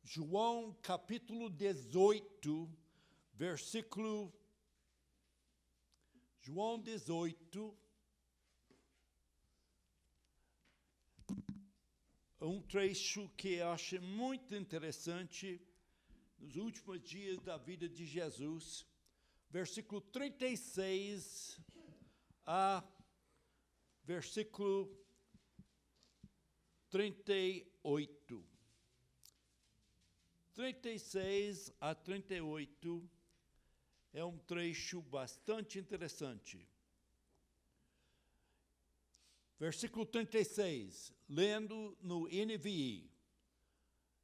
João capítulo 18, versículo... João 18, um trecho que eu acho muito interessante nos últimos dias da vida de Jesus, versículo 36 a versículo 38. 36 a 38 é um trecho bastante interessante. Versículo 36, lendo no NVI.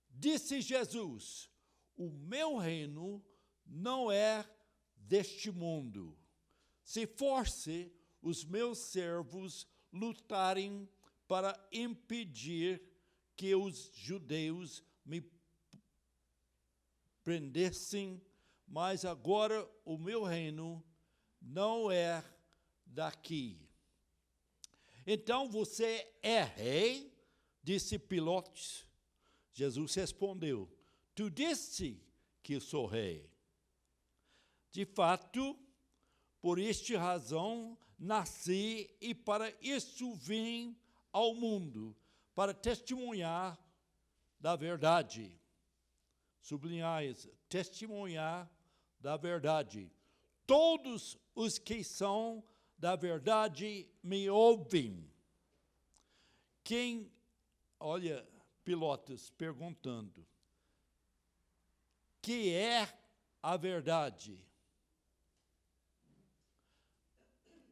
Disse Jesus: o meu reino não é deste mundo. Se fosse, os meus servos lutarem para impedir que os judeus me prendessem, mas agora o meu reino não é daqui. Então você é rei? Disse Pilatos. Jesus respondeu: tu disse que eu sou rei. De fato, por esta razão nasci e para isso vim ao mundo, para testemunhar da verdade. Sublinhar isso, testemunhar da verdade. Todos os que são da verdade me ouvem. Olha, Pilatos perguntando, que é a verdade?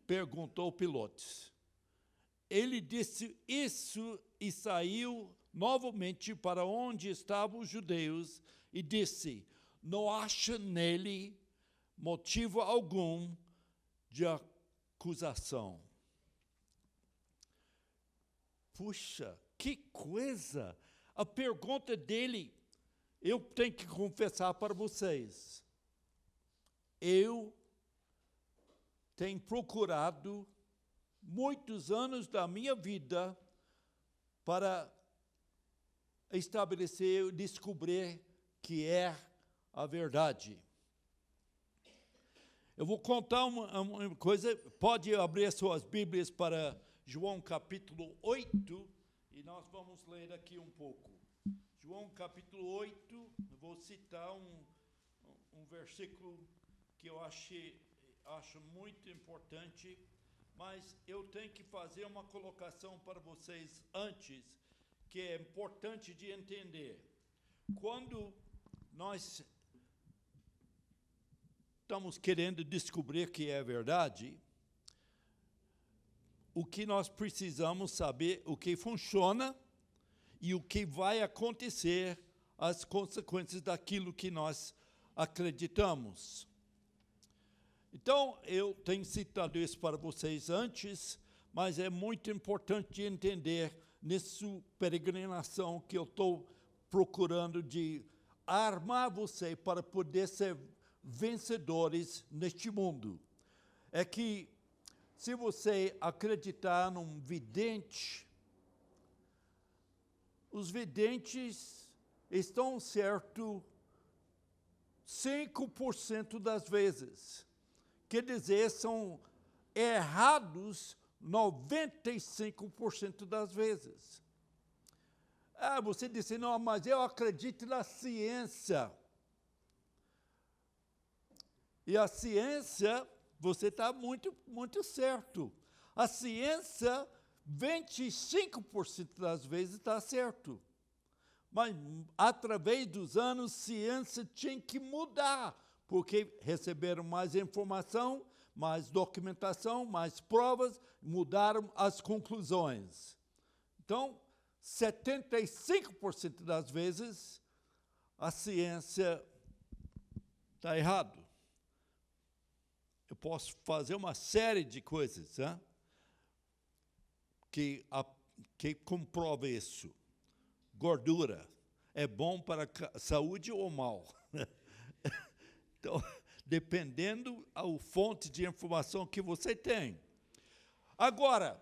Perguntou Pilatos. Ele disse isso e saiu novamente para onde estavam os judeus e disse: não acha nele motivo algum de acusação. Puxa, que coisa! A pergunta dele, eu tenho que confessar para vocês. Eu tenho procurado muitos anos da minha vida para estabelecer, descobrir que é a verdade. Eu vou contar uma coisa, pode abrir as suas Bíblias para João capítulo 8, e nós vamos ler aqui um pouco. João capítulo 8, eu vou citar um versículo que eu acho muito importante, mas eu tenho que fazer uma colocação para vocês antes, que é importante de entender. Quando nós estamos querendo descobrir que é verdade, o que nós precisamos saber, o que funciona e o que vai acontecer, as consequências daquilo que nós acreditamos. Então, eu tenho citado isso para vocês antes, mas é muito importante de entender nessa peregrinação que eu estou procurando de armar você para poder ser vencedores neste mundo. É que se você acreditar num vidente, os videntes estão certos 5% das vezes. Quer dizer, são errados 95% das vezes. Você disse, não, mas eu acredito na ciência. E a ciência, você está muito, muito certo. A ciência, 25% das vezes está certo. Mas, através dos anos, ciência tinha que mudar, porque receberam mais informação, mais documentação, mais provas, mudaram as conclusões. Então, 75% das vezes, a ciência está errado. Eu posso fazer uma série de coisas que comprova isso. Gordura é bom para a saúde ou mal? Então, dependendo da fonte de informação que você tem. Agora,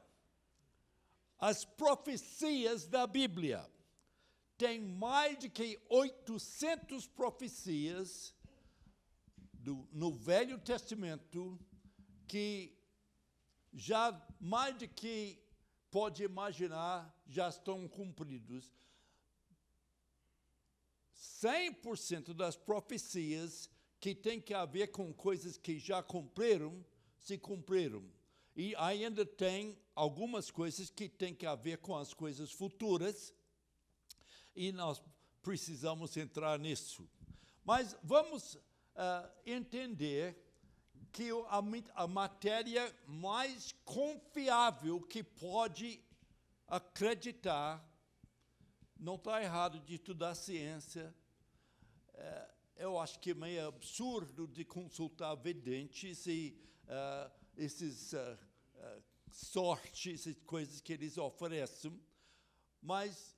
as profecias da Bíblia. tem mais de que 800 profecias no Velho Testamento que já mais do que pode imaginar já estão cumpridos. 100% das profecias que tem que ver com coisas que já cumpriram, se cumpriram. E ainda tem algumas coisas que tem que ver com as coisas futuras, e nós precisamos entrar nisso. Mas vamos entender que a matéria mais confiável que pode acreditar, não está errado de estudar ciência, eu acho que é meio absurdo de consultar videntes e esses sortes, essas coisas que eles oferecem, mas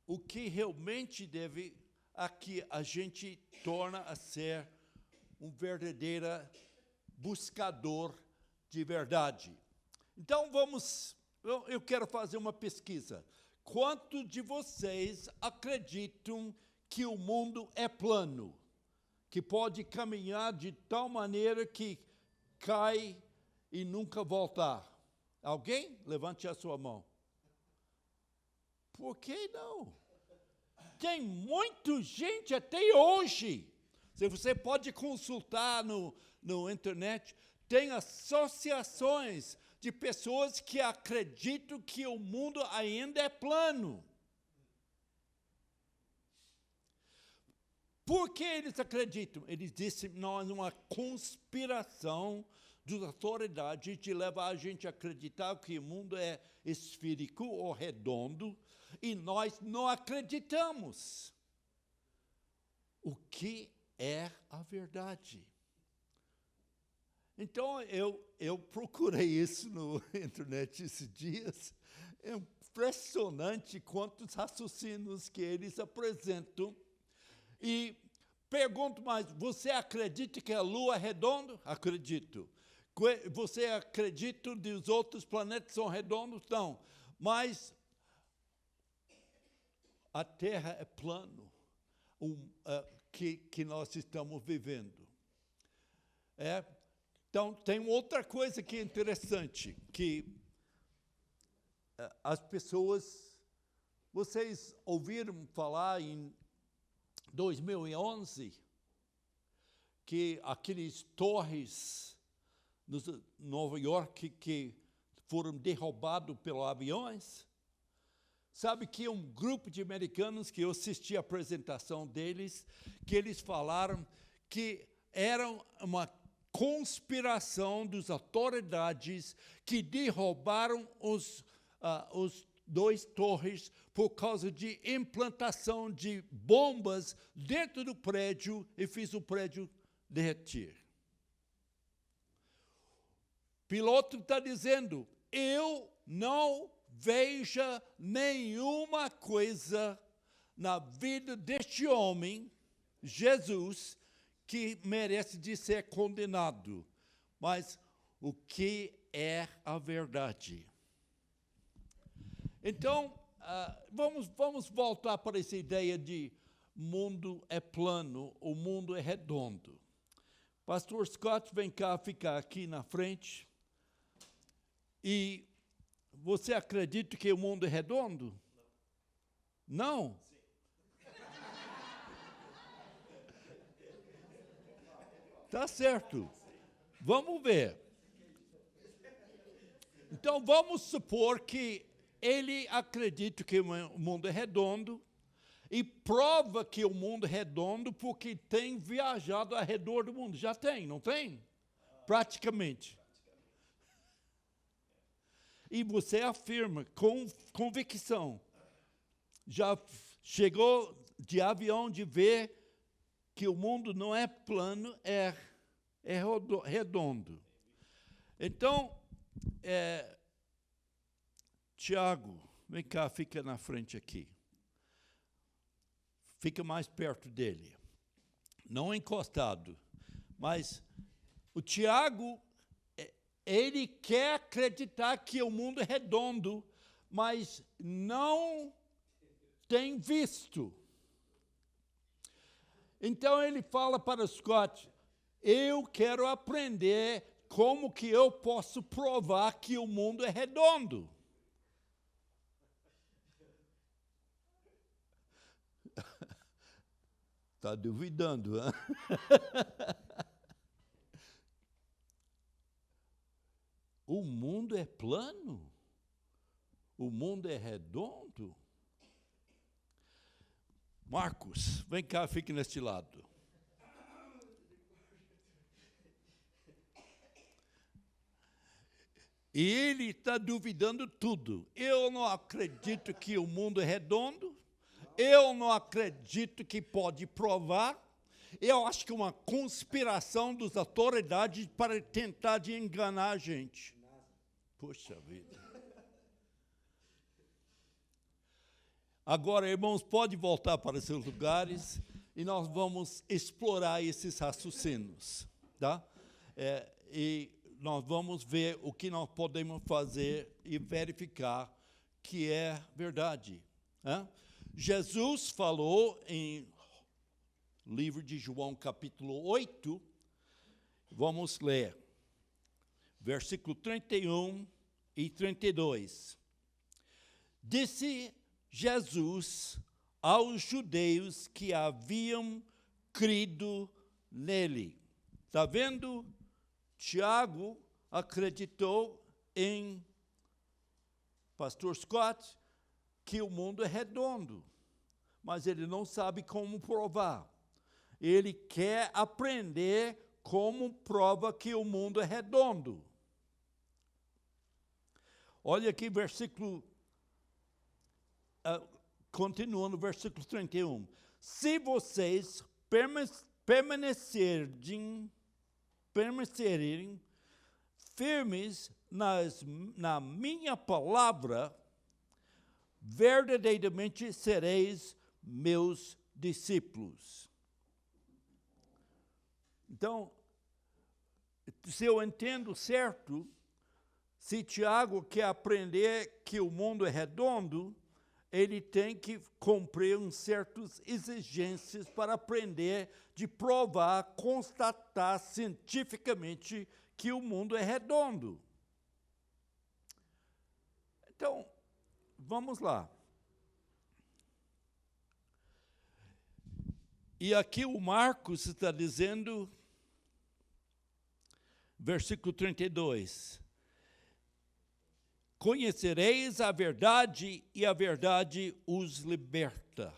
o que realmente deve aqui a gente torna a ser um verdadeiro buscador de verdade. Então eu quero fazer uma pesquisa. Quantos de vocês acreditam que o mundo é plano, que pode caminhar de tal maneira que cai e nunca voltar? Alguém? Levante a sua mão. Por que não? Tem muita gente até hoje. Se você pode consultar no internet, tem associações de pessoas que acreditam que o mundo ainda é plano. Por que eles acreditam? Eles dizem que não é uma conspiração das autoridades de levar a gente a acreditar que o mundo é esférico ou redondo, e nós não acreditamos. O que é a verdade? Então, eu procurei isso na internet esses dias. É impressionante quantos raciocínios que eles apresentam. E pergunto mais, você acredita que a Lua é redonda? Acredito. Você acredita que os outros planetas são redondos? Não. Mas a Terra é plano, que nós estamos vivendo. Então, tem outra coisa que é interessante, que as pessoas, vocês ouviram falar em 2011, que aqueles torres no Nova York que foram derrubados pelos aviões? Sabe que um grupo de americanos, que eu assisti a apresentação deles, que eles falaram que era uma conspiração das autoridades que derrubaram os 2 torres por causa de implantação de bombas dentro do prédio e fez o prédio derreter. O piloto está dizendo, eu não vejo nenhuma coisa na vida deste homem, Jesus, que merece de ser condenado. Mas o que é a verdade? Então, vamos voltar para essa ideia de mundo é plano, o mundo é redondo. Pastor Scott, vem cá ficar aqui na frente. E você acredita que o mundo é redondo? Não? Tá certo. Vamos ver. Então, vamos supor que ele acredita que o mundo é redondo e prova que o mundo é redondo porque tem viajado ao redor do mundo. Já tem, não tem? Praticamente. E você afirma com convicção. Já chegou de avião de ver que o mundo não é plano, é redondo. Então, Tiago, vem cá, fica na frente aqui. Fica mais perto dele. Não encostado, mas o Tiago, ele quer acreditar que o mundo é redondo, mas não tem visto. Então ele fala para Scott, eu quero aprender como que eu posso provar que o mundo é redondo. Está duvidando, hein? O mundo é plano? O mundo é redondo? Marcos, vem cá, fique neste lado. E ele está duvidando tudo. Eu não acredito que o mundo é redondo. Eu não acredito que pode provar. Eu acho que é uma conspiração das autoridades para tentar de enganar a gente. Poxa vida. Agora, irmãos, pode voltar para seus lugares e nós vamos explorar esses raciocínios, tá? E nós vamos ver o que nós podemos fazer e verificar que é verdade. Né? Jesus falou em livro de João, capítulo 8, vamos ler, versículo 31 e 32. Disse Jesus aos judeus que haviam crido nele. Está vendo? Tiago acreditou em Pastor Scott que o mundo é redondo, mas ele não sabe como provar. Ele quer aprender como prova que o mundo é redondo. Olha aqui, versículo, continuando, versículo 31. Se vocês permanecerem firmes na minha palavra, verdadeiramente sereis meus discípulos. Então, se eu entendo certo, se Tiago quer aprender que o mundo é redondo, ele tem que cumprir certas exigências para aprender de provar, constatar cientificamente que o mundo é redondo. Então, vamos lá. E aqui o Marcos está dizendo, versículo 32, conhecereis a verdade e a verdade os liberta.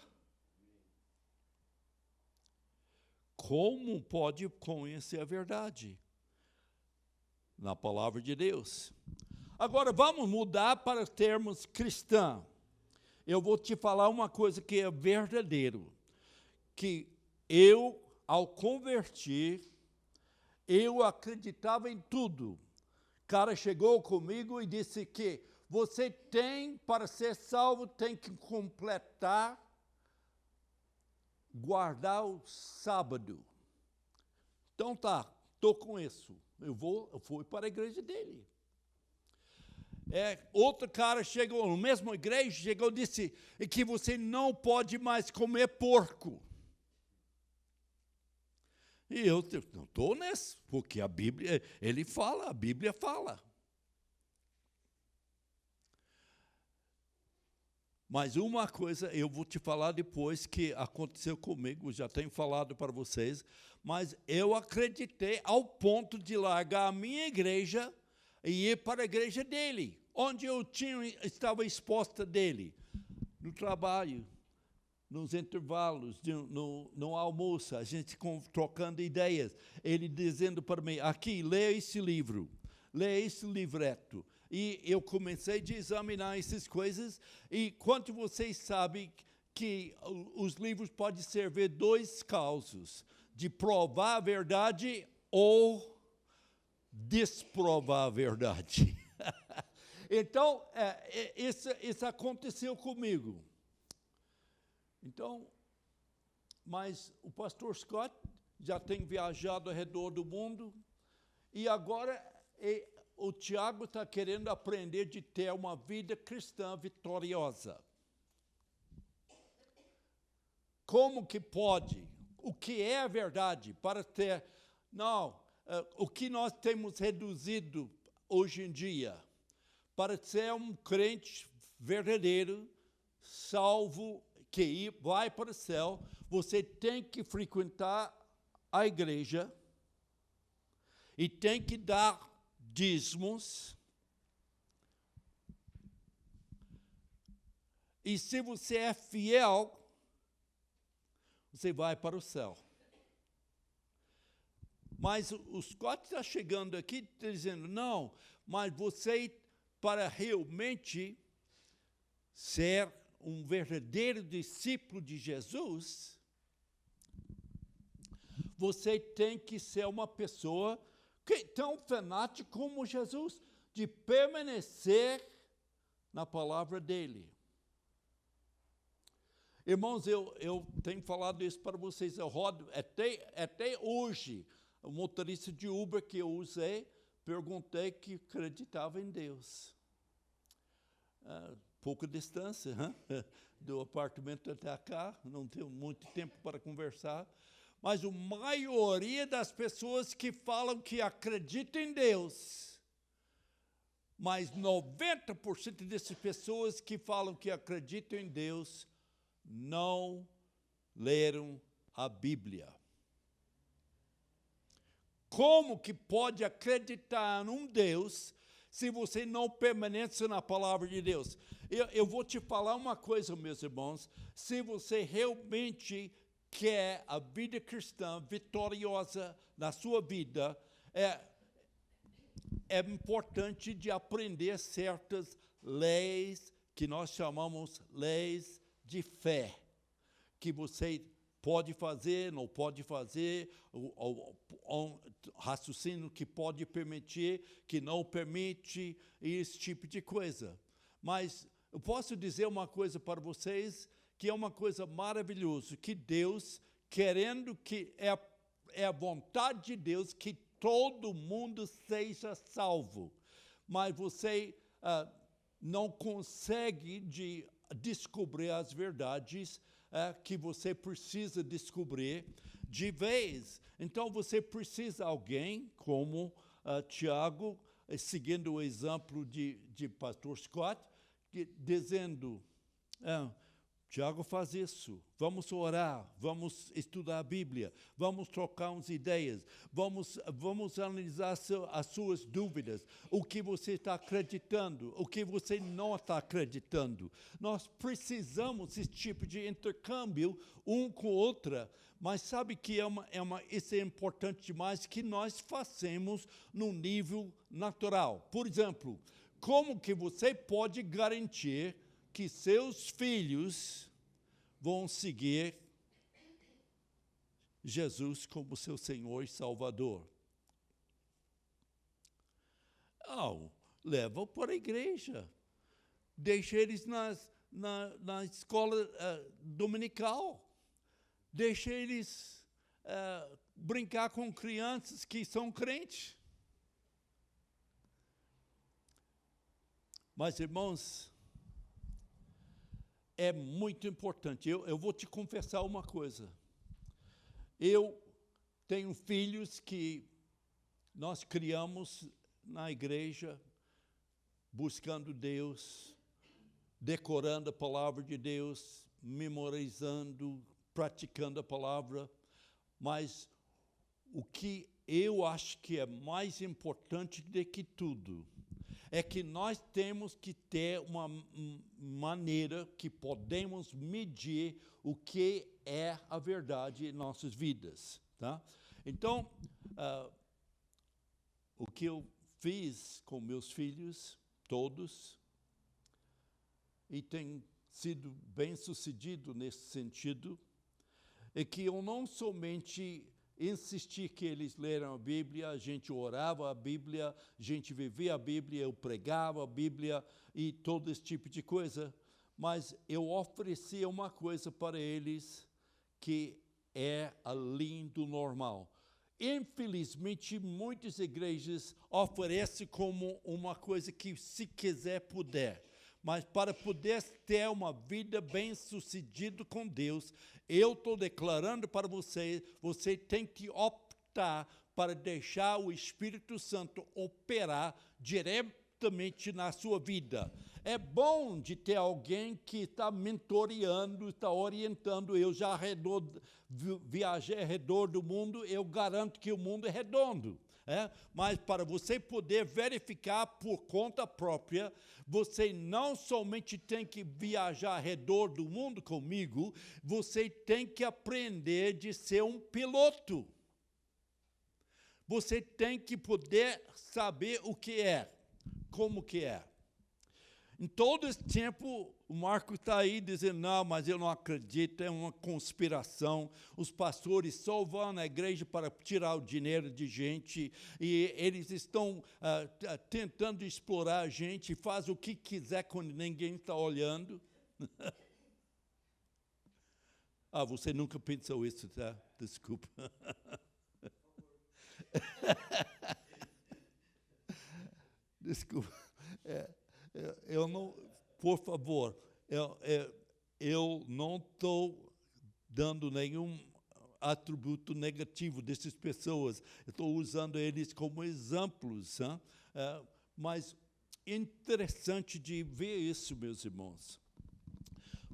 Como pode conhecer a verdade? Na palavra de Deus. Agora vamos mudar para termos cristãos. Eu vou te falar uma coisa que é verdadeiro, que eu, ao converter, eu acreditava em tudo. O cara chegou comigo e disse que você tem, para ser salvo, tem que completar, guardar o sábado. Então tá, estou com isso. Eu fui para a igreja dele. Outro cara chegou, na mesma igreja, chegou e disse que você não pode mais comer porco. E eu não estou nessa, porque a Bíblia, ele fala, a Bíblia fala. Mas uma coisa eu vou te falar depois que aconteceu comigo, já tenho falado para vocês, mas eu acreditei ao ponto de largar a minha igreja e ir para a igreja dele, onde eu estava exposta dele, no trabalho, nos intervalos, no almoço, a gente trocando ideias, ele dizendo para mim, aqui, leia esse livro, leia esse livreto. E eu comecei a examinar essas coisas, e quanto vocês sabem que os livros podem servir dois causas, de provar a verdade ou desprovar a verdade. Então, isso aconteceu comigo. Então, mas o pastor Scott já tem viajado ao redor do mundo, e agora o Tiago está querendo aprender de ter uma vida cristã vitoriosa. como que pode, o que é a verdade para ter, não, o que nós temos reduzido hoje em dia, para ser um crente verdadeiro, salvo, que vai para o céu, você tem que frequentar a igreja e tem que dar dízimos. E se você é fiel, você vai para o céu. Mas o Scott está chegando aqui dizendo, não, mas você, para realmente ser um verdadeiro discípulo de Jesus, você tem que ser uma pessoa que tão fanática como Jesus, de permanecer na palavra dele. Irmãos, eu tenho falado isso para vocês, eu rodo até hoje, o motorista de Uber que eu usei, perguntei que acreditava em Deus. Pouca distância, do apartamento até cá, não tenho muito tempo para conversar, mas a maioria das pessoas que falam que acreditam em Deus, mas 90% dessas pessoas que falam que acreditam em Deus, não leram a Bíblia. Como que pode acreditar num Deus se você não permanece na palavra de Deus? Eu vou te falar uma coisa, meus irmãos, se você realmente quer a vida cristã vitoriosa na sua vida, é importante de aprender certas leis que nós chamamos leis de fé, que você pode fazer, não pode fazer, raciocínio que pode permitir, que não permite, esse tipo de coisa. Mas eu posso dizer uma coisa para vocês, que é uma coisa maravilhosa, que Deus, querendo que é a vontade de Deus que todo mundo seja salvo, mas você não consegue descobrir as verdades que você precisa descobrir de vez. Então, você precisa de alguém como Tiago, seguindo o exemplo de pastor Scott, dizendo, Tiago faz isso, vamos orar, vamos estudar a Bíblia, vamos trocar umas ideias, vamos analisar as suas dúvidas, o que você está acreditando, o que você não está acreditando. Nós precisamos desse tipo de intercâmbio um com o outro, mas sabe que isso é importante demais, que nós façamos no nível natural. Por exemplo, como que você pode garantir que seus filhos vão seguir Jesus como seu Senhor e Salvador? Leva para a igreja. Deixa eles na escola dominical. Deixa eles brincar com crianças que são crentes. Mas, irmãos, é muito importante. Eu vou te confessar uma coisa. Eu tenho filhos que nós criamos na igreja, buscando Deus, decorando a palavra de Deus, memorizando, praticando a palavra. Mas o que eu acho que é mais importante do que tudo é que nós temos que ter uma maneira que podemos medir o que é a verdade em nossas vidas. Tá? Então, o que eu fiz com meus filhos, todos, e tenho sido bem-sucedido nesse sentido, é que eu não somente insisti que eles leram a Bíblia, a gente orava a Bíblia, a gente vivia a Bíblia, eu pregava a Bíblia e todo esse tipo de coisa, mas eu oferecia uma coisa para eles que é além do normal. Infelizmente, muitas igrejas oferecem como uma coisa que, se quiser, puder. Mas para poder ter uma vida bem-sucedida com Deus, eu estou declarando para você, você tem que optar para deixar o Espírito Santo operar diretamente na sua vida. É bom de ter alguém que está mentoreando, está orientando. Eu já viajei ao redor do mundo, eu garanto que o mundo é redondo. Mas para você poder verificar por conta própria, você não somente tem que viajar ao redor do mundo comigo, você tem que aprender de ser um piloto. Você tem que poder saber o que é, como que é. Em todo esse tempo, o Marco está aí dizendo, não, mas eu não acredito, é uma conspiração. Os pastores só vão na igreja para tirar o dinheiro de gente, e eles estão tentando explorar a gente, faz o que quiser quando ninguém está olhando. Você nunca pensou isso, tá? Desculpa. Desculpa. Eu não, por favor, eu não estou dando nenhum atributo negativo dessas pessoas. Eu estou usando eles como exemplos. Mas interessante de ver isso, meus irmãos.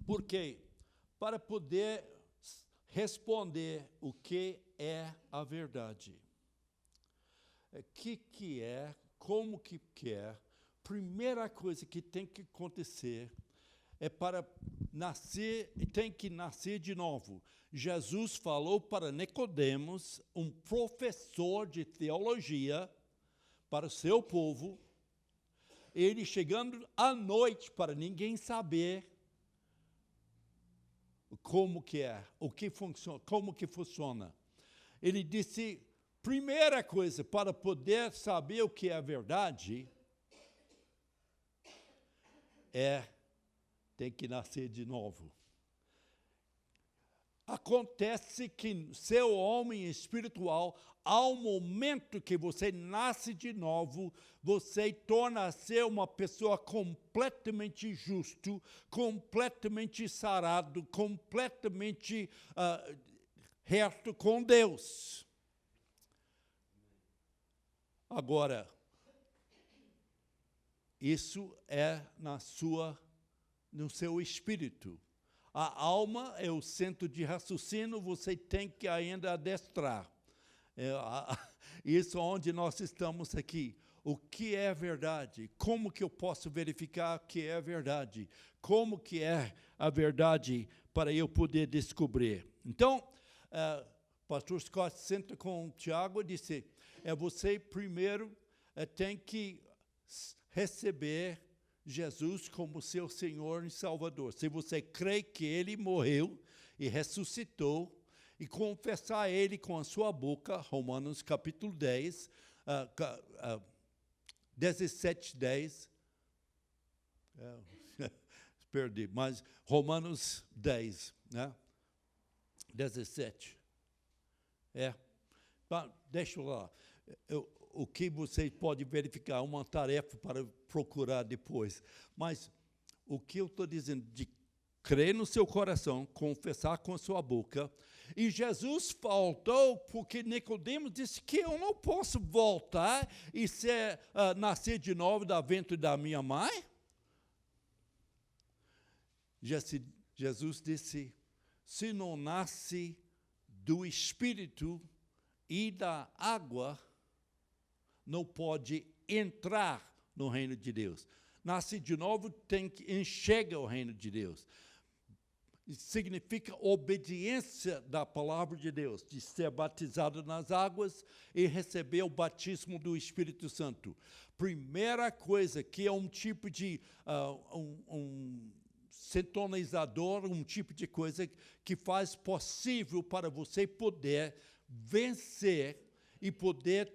Porque para poder responder o que é a verdade, o que é, como que é, primeira coisa que tem que acontecer é para nascer, tem que nascer de novo. Jesus falou para Nicodemos, um professor de teologia, para o seu povo, ele chegando à noite para ninguém saber como que é, o que funciona, como que funciona. Ele disse, primeira coisa, para poder saber o que é a verdade, tem que nascer de novo. Acontece que seu homem espiritual, ao momento que você nasce de novo, você torna-se uma pessoa completamente justo, completamente sarado, completamente reto com Deus. Agora, isso é no seu espírito. A alma é o centro de raciocínio, você tem que ainda adestrar. Isso é onde nós estamos aqui. O que é verdade? Como que eu posso verificar o que é verdade? Como que é a verdade para eu poder descobrir? Então, pastor Scott senta com o Tiago e disse, você primeiro tem que receber Jesus como seu Senhor e Salvador. Se você crê que Ele morreu e ressuscitou, e confessar Ele com a sua boca, Romanos capítulo 10, 17, 10, perdi, mas Romanos 10, 17, deixa eu lá. O que você pode verificar, uma tarefa para procurar depois. Mas o que eu estou dizendo, de crer no seu coração, confessar com a sua boca, e Jesus faltou porque Nicodemos disse que eu não posso voltar e nascer de novo da ventre da minha mãe. Jesus disse, se não nasce do Espírito e da água, não pode entrar no reino de Deus. Nasce de novo, tem que enxergar o reino de Deus. Significa obediência da palavra de Deus, de ser batizado nas águas e receber o batismo do Espírito Santo. Primeira coisa, que é um tipo de um sintonizador, um tipo de coisa que faz possível para você poder vencer e poder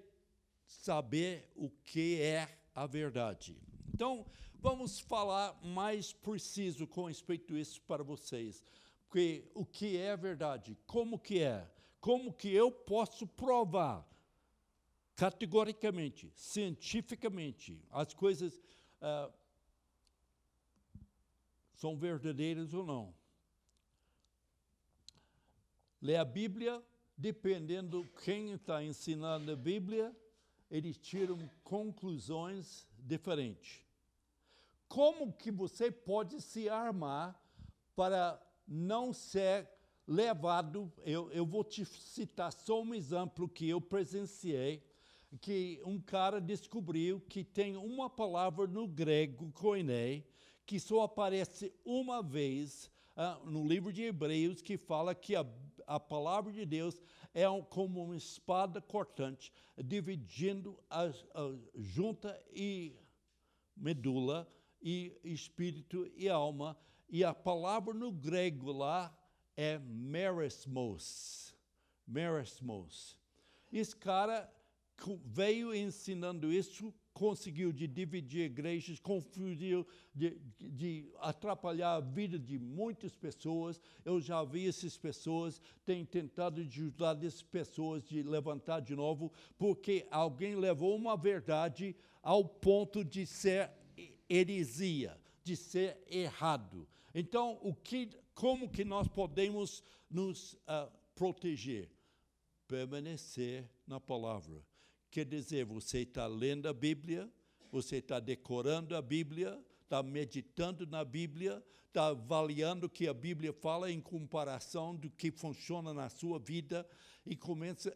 saber o que é a verdade. Então, vamos falar mais preciso com respeito a isso para vocês. Porque o que é a verdade? Como que é? Como que eu posso provar categoricamente, cientificamente, as coisas são verdadeiras ou não. Ler a Bíblia, dependendo quem está ensinando a Bíblia, eles tiram conclusões diferentes. Como que você pode se armar para não ser levado? Eu vou te citar só um exemplo que eu presenciei, que um cara descobriu que tem uma palavra no grego, koiné, que só aparece uma vez no livro de Hebreus, que fala que a palavra de Deus é como uma espada cortante, dividindo a junta e medula, e espírito e alma. E a palavra no grego lá é merismos. Merismos. Esse cara veio ensinando isso, conseguiu de dividir igrejas, confundiu, de atrapalhar a vida de muitas pessoas. Eu já vi essas pessoas, tenho tentado ajudar essas pessoas de levantar de novo, porque alguém levou uma verdade ao ponto de ser heresia, de ser errado. Então, como que nós podemos nos proteger? Permanecer na palavra. Quer dizer, você está lendo a Bíblia, você está decorando a Bíblia, está meditando na Bíblia, está avaliando o que a Bíblia fala em comparação do que funciona na sua vida, e começa,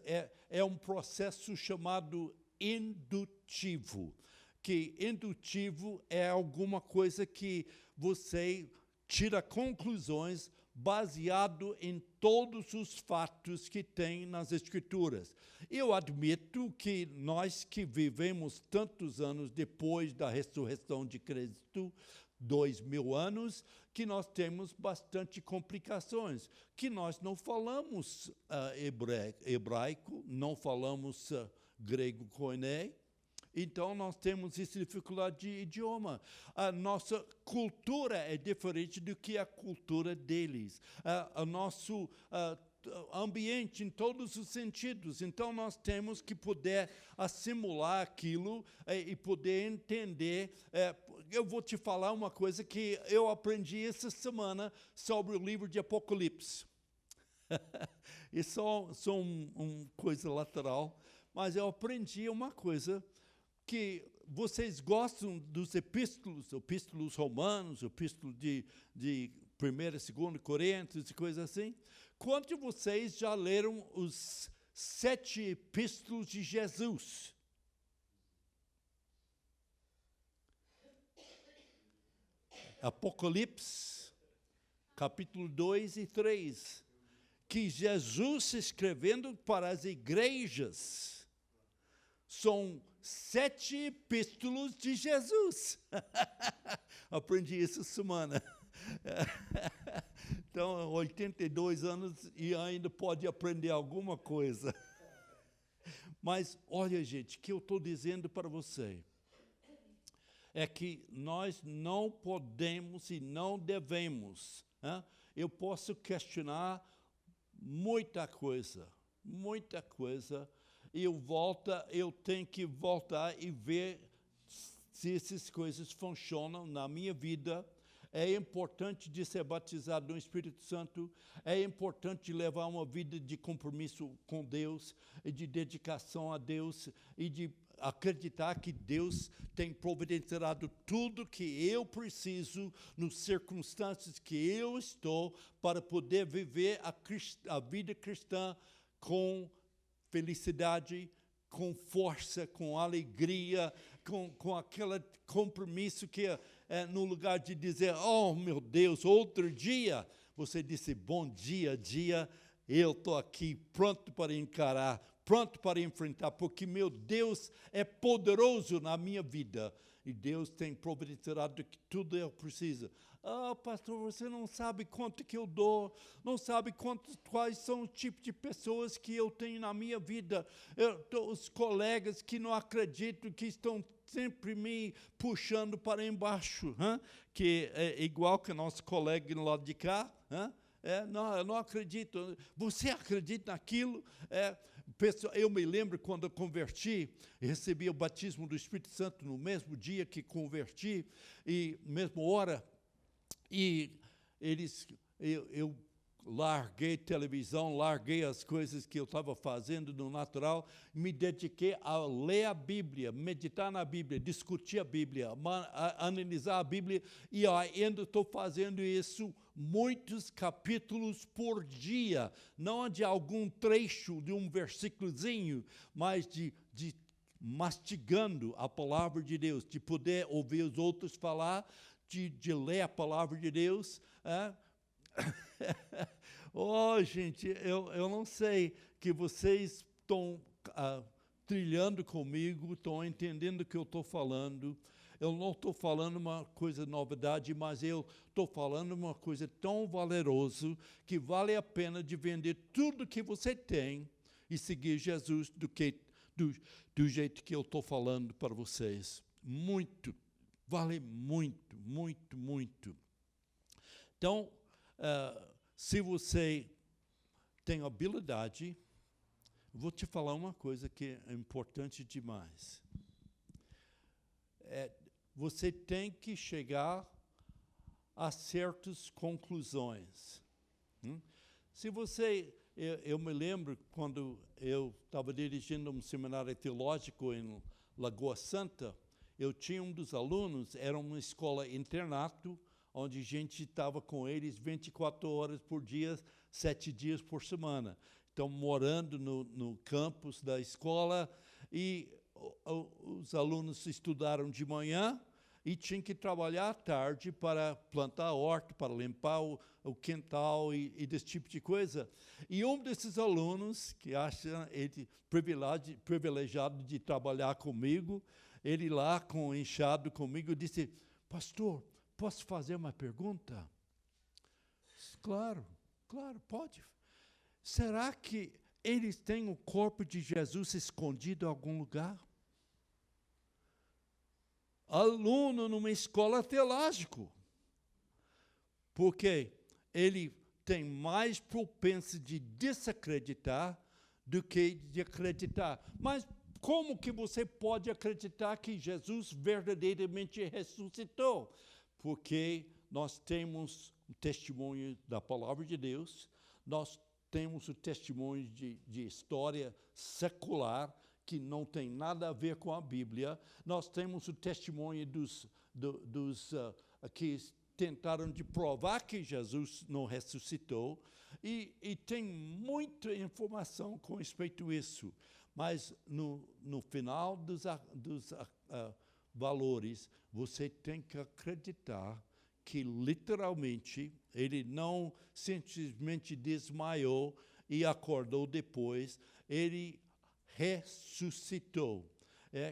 é um processo chamado indutivo, que indutivo é alguma coisa que você tira conclusões baseado em todos os fatos que tem nas Escrituras. Eu admito que nós que vivemos tantos anos depois da ressurreição de Cristo, 2000 anos, que nós temos bastante complicações, que nós não falamos hebraico, não falamos grego koiné. Então, nós temos essa dificuldade de idioma. A nossa cultura é diferente do que a cultura deles. O nosso ambiente em todos os sentidos. Então, nós temos que poder assimilar aquilo e poder entender. Eu vou te falar uma coisa que eu aprendi essa semana sobre o livro de Apocalipse. Isso é só uma coisa lateral, mas eu aprendi uma coisa que vocês gostam dos epístolos romanos, epístolos de 1ª e 2ª Coríntios e coisas assim. Quantos de vocês já leram os 7 epístolos de Jesus? Apocalipse, capítulo 2 e 3, que Jesus escrevendo para as igrejas, são 7 epístolos de Jesus. Aprendi isso essa semana. Então, 82 anos e ainda pode aprender alguma coisa. Mas, olha, gente, o que eu estou dizendo para você é que nós não podemos e não devemos. Eu posso questionar muita coisa, e eu tenho que voltar e ver se essas coisas funcionam na minha vida. É importante de ser batizado no Espírito Santo, é importante levar uma vida de compromisso com Deus, e de dedicação a Deus, e de acreditar que Deus tem providenciado tudo que eu preciso, nas circunstâncias que eu estou, para poder viver a vida cristã com felicidade, com força, com alegria, com aquele compromisso que no lugar de dizer, oh meu Deus, outro dia, você disse, bom dia, eu estou aqui pronto para encarar, pronto para enfrentar, porque meu Deus é poderoso na minha vida, e Deus tem providenciado tudo eu preciso. Pastor, você não sabe quanto que eu dou, não sabe quais são os tipos de pessoas que eu tenho na minha vida. Os colegas que não acreditam, que estão sempre me puxando para embaixo, que é igual que nosso colega no lado de cá. Não, eu não acredito. Você acredita naquilo? Eu me lembro quando eu converti, recebi o batismo do Espírito Santo no mesmo dia que converti, e mesma hora. E eu larguei televisão, larguei as coisas que eu estava fazendo no natural, me dediquei a ler a Bíblia, meditar na Bíblia, discutir a Bíblia, analisar a Bíblia, e ainda estou fazendo isso muitos capítulos por dia, não de algum trecho de um versículozinho, mas de mastigando a palavra de Deus, de poder ouvir os outros falar, de ler a palavra de Deus. Oh, gente, eu não sei que vocês estão trilhando comigo, estão entendendo o que eu estou falando. Eu não estou falando uma coisa novidade, mas eu estou falando uma coisa tão valorosa que vale a pena de vender tudo que você tem e seguir Jesus do jeito que eu estou falando para vocês. Muito, vale muito, muito, muito. Então, se você tem habilidade, vou te falar uma coisa que é importante demais. Você tem que chegar a certas conclusões. Se você... Eu me lembro quando eu estava dirigindo um seminário teológico em Lagoa Santa, eu tinha um dos alunos, era uma escola internato, onde a gente estava com eles 24 horas por dia, 7 dias por semana. Então, morando no campus da escola, e os alunos estudaram de manhã e tinham que trabalhar à tarde para plantar a horta, para limpar o quintal e desse tipo de coisa. E um desses alunos, que acha ele privilegiado de trabalhar comigo, ele lá, enxado comigo, disse: pastor, posso fazer uma pergunta? Claro, pode. Será que eles têm o corpo de Jesus escondido em algum lugar? Aluno numa escola teológica. Porque ele tem mais propensão de desacreditar do que de acreditar. Mas como que você pode acreditar que Jesus verdadeiramente ressuscitou? Porque nós temos o testemunho da palavra de Deus, nós temos o testemunho de história secular, que não tem nada a ver com a Bíblia, nós temos o testemunho dos que tentaram de provar que Jesus não ressuscitou, e tem muita informação com respeito a isso, mas no final dos valores, você tem que acreditar que literalmente ele não simplesmente desmaiou e acordou depois, ele ressuscitou.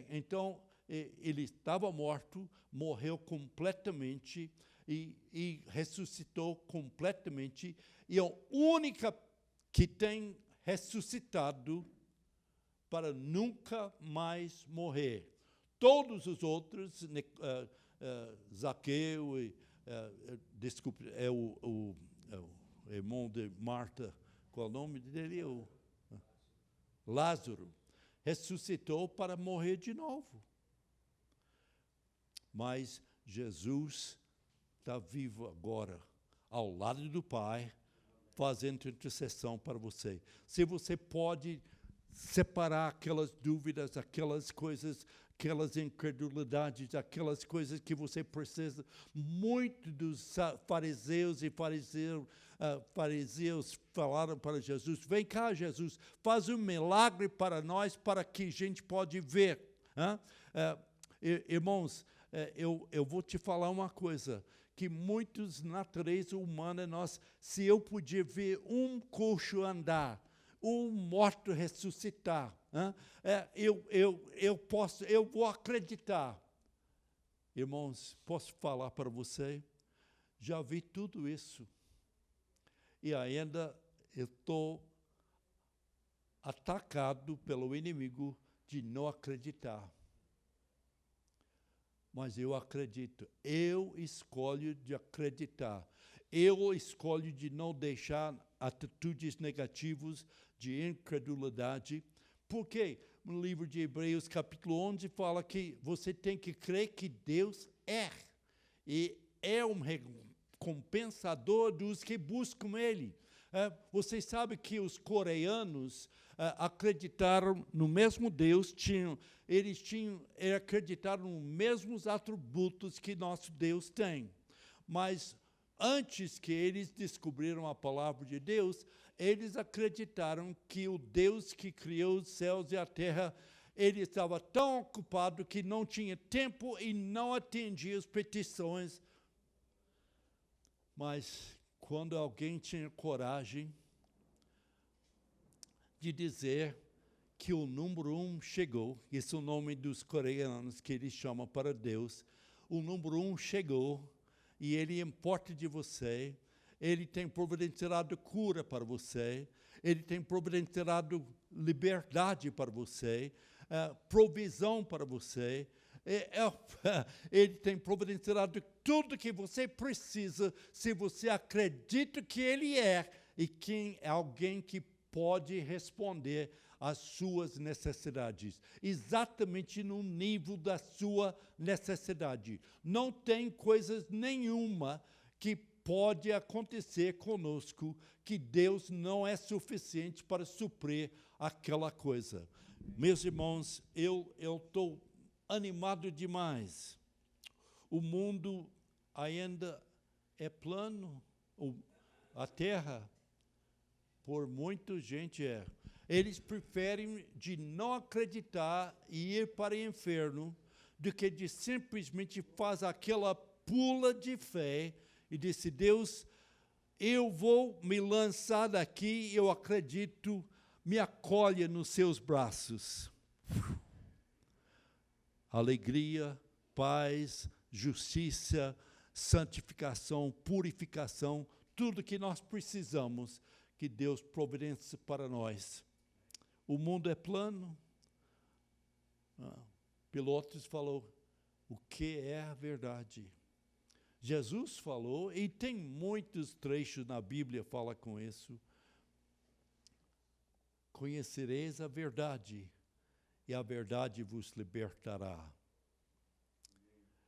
Então, ele estava morto, morreu completamente e ressuscitou completamente, e é a única que tem ressuscitado para nunca mais morrer. Todos os outros, Zaqueu, desculpe, é o irmão de Marta, qual é o nome dele? Lázaro, ressuscitou para morrer de novo. Mas Jesus está vivo agora, ao lado do Pai, fazendo intercessão para você. Se você pode separar aquelas dúvidas, aquelas coisas, aquelas incredulidades, aquelas coisas que você precisa, muito dos fariseus falaram para Jesus: vem cá, Jesus, faz um milagre para nós, para que a gente pode ver. Irmãos, eu vou te falar uma coisa, que muitos, natureza humana, se eu podia ver um coxo andar, um morto ressuscitar, eu vou acreditar. Irmãos, posso falar para você? Já vi tudo isso. E ainda eu estou atacado pelo inimigo de não acreditar. Mas eu acredito. Eu escolho de acreditar. Eu escolho de não deixar atitudes negativas, de incredulidade. Porque no livro de Hebreus, capítulo 11, fala que você tem que crer que Deus é. E é um recompensador dos que buscam Ele. Vocês sabem que os coreanos acreditaram no mesmo Deus, eles acreditaram nos mesmos atributos que nosso Deus tem. Mas antes que eles descobriram a palavra de Deus, eles acreditaram que o Deus que criou os céus e a terra, ele estava tão ocupado que não tinha tempo e não atendia as petições. Mas quando alguém tinha coragem de dizer que o número 1 chegou, esse é o nome dos coreanos que eles chamam para Deus, o número 1 chegou e ele importa de você, ele tem providenciado cura para você, ele tem providenciado liberdade para você, provisão para você, ele tem providenciado tudo que você precisa, se você acredita que ele é, e quem é alguém que pode responder às suas necessidades, exatamente no nível da sua necessidade. Não tem coisa nenhuma que pode acontecer conosco que Deus não é suficiente para suprir aquela coisa. Meus irmãos, eu estou animado demais. O mundo ainda é plano, a terra, por muita gente é. Eles preferem de não acreditar e ir para o inferno do que de simplesmente fazer aquela pula de fé e dizer, Deus, eu vou me lançar daqui, eu acredito, me acolha nos seus braços. Alegria, paz, justiça, santificação, purificação, tudo que nós precisamos, que Deus providencia para nós. O mundo é plano. Pilotos falou, o que é a verdade? Jesus falou, e tem muitos trechos na Bíblia que falam com isso. Conhecereis a verdade, e a verdade vos libertará.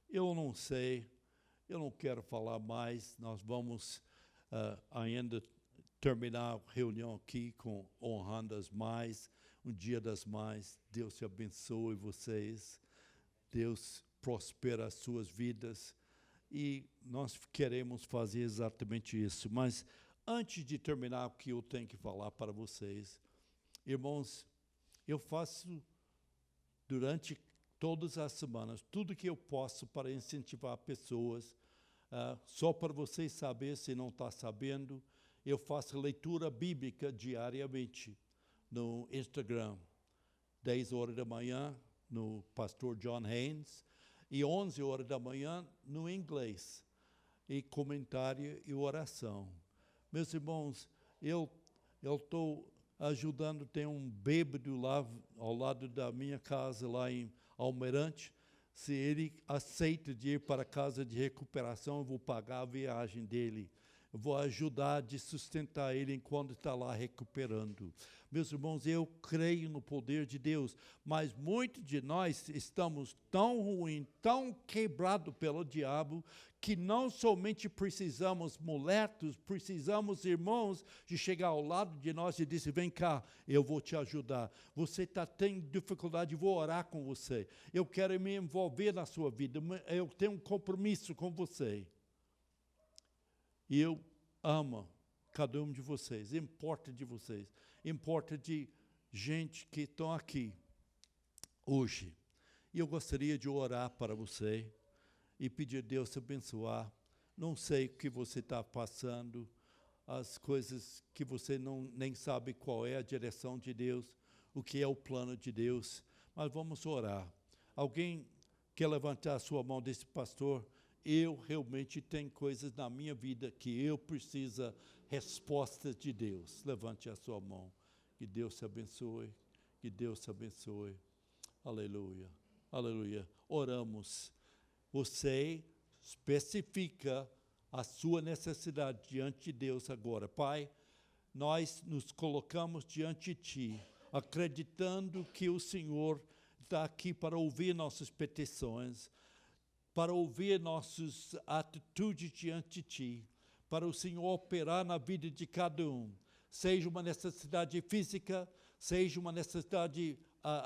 Eu não sei, eu não quero falar mais, nós vamos ainda terminar a reunião aqui honrando as mães, um dia das mães. Deus te abençoe vocês, Deus prospera as suas vidas, e nós queremos fazer exatamente isso. Mas antes de terminar o que eu tenho que falar para vocês, irmãos, eu faço durante todas as semanas tudo que eu posso para incentivar pessoas. Só para vocês saberem, se não está sabendo, eu faço leitura bíblica diariamente no Instagram, 10 horas da manhã, no pastor John Haynes, e 11 horas da manhã no inglês, e comentário e oração. Meus irmãos, eu estou ajudando, tem um bêbado lá ao lado da minha casa, lá em Almirante. Se ele aceita de ir para a casa de recuperação, eu vou pagar a viagem dele. Eu vou ajudar a sustentar ele enquanto está lá recuperando. Meus irmãos, eu creio no poder de Deus, mas muitos de nós estamos tão ruins, tão quebrados pelo diabo, que não somente precisamos, moletos, precisamos, irmãos, de chegar ao lado de nós e dizer, vem cá, eu vou te ajudar. Você está tendo dificuldade, eu vou orar com você. Eu quero me envolver na sua vida, eu tenho um compromisso com você. E eu amo cada um de vocês, importa de vocês, importa de gente que estão aqui hoje. E eu gostaria de orar para você e pedir a Deus te abençoar. Não sei o que você está passando, as coisas que você nem sabe qual é a direção de Deus, o que é o plano de Deus, mas vamos orar. Alguém quer levantar a sua mão desse pastor? Eu realmente tenho coisas na minha vida que eu preciso respostas de Deus. Levante a sua mão. Que Deus te abençoe. Que Deus te abençoe. Aleluia. Aleluia. Oramos. Você especifica a sua necessidade diante de Deus agora. Pai, nós nos colocamos diante de Ti, acreditando que o Senhor está aqui para ouvir nossas petições. para ouvir nossas atitudes diante de Ti, para o Senhor operar na vida de cada um, seja uma necessidade física, seja uma necessidade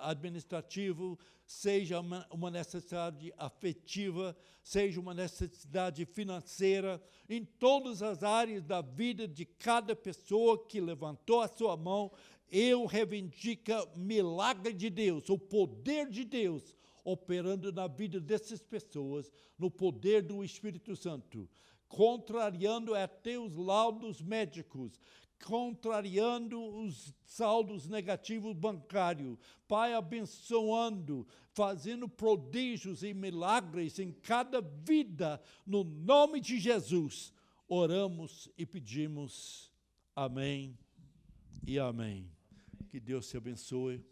administrativa, seja uma necessidade afetiva, seja uma necessidade financeira, em todas as áreas da vida de cada pessoa que levantou a sua mão, eu reivindico o milagre de Deus, o poder de Deus, operando na vida dessas pessoas, no poder do Espírito Santo, contrariando até os laudos médicos, contrariando os saldos negativos bancários, Pai, abençoando, fazendo prodígios e milagres em cada vida, no nome de Jesus, oramos e pedimos. Amém e amém. Que Deus te abençoe.